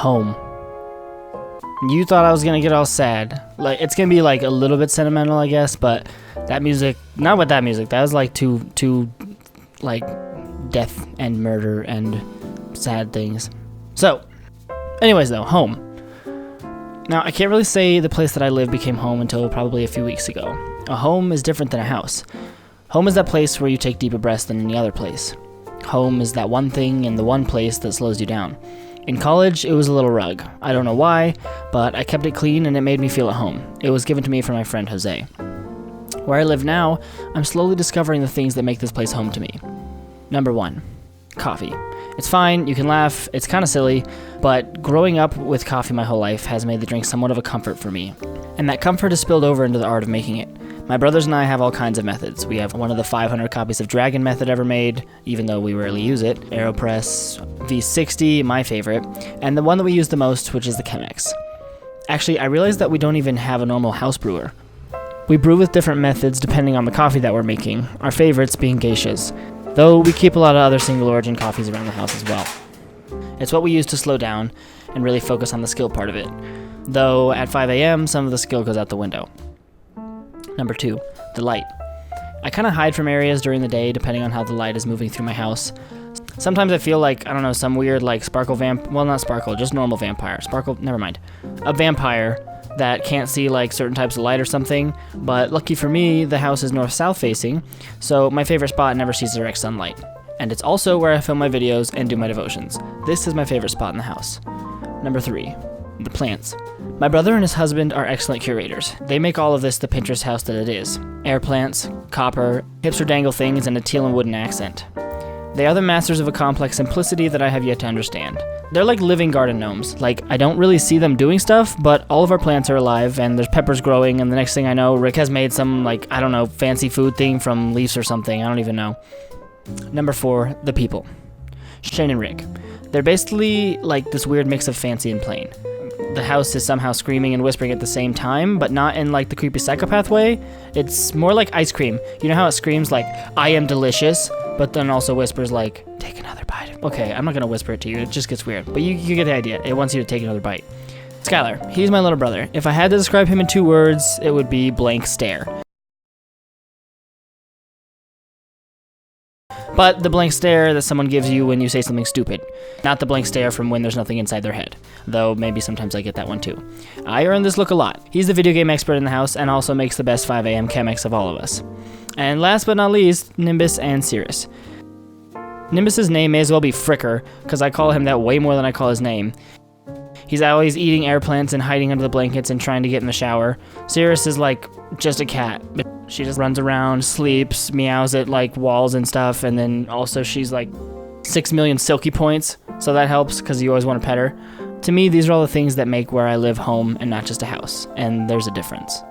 Home. You thought I was gonna get all sad. Like, it's gonna be like a little bit sentimental, I guess, but that music, not with that music, that was like too like death and murder and sad things. So, anyways though, home. Now, I can't really say the place that I live became home until probably a few weeks ago. A home is different than a house. Home is that place where you take deeper breaths than any other place. Home is that one thing and the one place that slows you down. In college, it was a little rug. I don't know why, but I kept it clean and it made me feel at home. It was given to me from my friend Jose. Where I live now, I'm slowly discovering the things that make this place home to me. Number 1, coffee. It's fine, you can laugh, it's kind of silly, but growing up with coffee my whole life has made the drink somewhat of a comfort for me. And that comfort has spilled over into the art of making it. My brothers and I have all kinds of methods. We have one of the 500 copies of Dragon method ever made, even though we rarely use it, AeroPress V60, my favorite, and the one that we use the most, which is the Chemex. Actually, I realized that we don't even have a normal house brewer. We brew with different methods depending on the coffee that we're making, our favorites being geishas, though we keep a lot of other single origin coffees around the house as well. It's what we use to slow down and really focus on the skill part of it, though at 5 a.m. some of the skill goes out the window. Number 2, the light. I kind of hide from areas during the day depending on how the light is moving through my house. Sometimes I feel like, I don't know, some weird like not sparkle, just normal vampire. A vampire that can't see like certain types of light or something, but lucky for me, the house is north-south facing, so my favorite spot never sees direct sunlight. And it's also where I film my videos and do my devotions. This is my favorite spot in the house. Number 3, the plants. My brother and his husband are excellent curators. They make all of this the Pinterest house that it is. Air plants, copper, hipster dangle things, and a teal and wooden accent. They are the masters of a complex simplicity that I have yet to understand. They're like living garden gnomes. Like, I don't really see them doing stuff, but all of our plants are alive, and there's peppers growing, and the next thing I know, Rick has made some, like, I don't know, fancy food thing from leaves or something. I don't even know. Number 4, the people. Shane and Rick. They're basically like this weird mix of fancy and plain. The house is somehow screaming and whispering at the same time, but not in like the creepy psychopath way. It's more like ice cream. You know how it screams like, I am delicious, but then also whispers like, take another bite. Okay, I'm not gonna whisper it to you, it just gets weird, but you get the idea. It wants you to take another bite. Skylar, he's my little brother. If I had to describe him in 2 words, it would be blank stare. But the blank stare that someone gives you when you say something stupid. Not the blank stare from when there's nothing inside their head. Though maybe sometimes I get that one too. I earn this look a lot. He's the video game expert in the house and also makes the best 5 a.m. Chemex of all of us. And last but not least, Nimbus and Cirrus. Nimbus's name may as well be Fricker, because I call him that way more than I call his name. He's always eating air plants and hiding under the blankets and trying to get in the shower. Cirrus is like just a cat. She just runs around, sleeps, meows at like walls and stuff, and then also she's like 6 million silky points, so that helps because you always want to pet her. To me, these are all the things that make where I live home and not just a house, and there's a difference.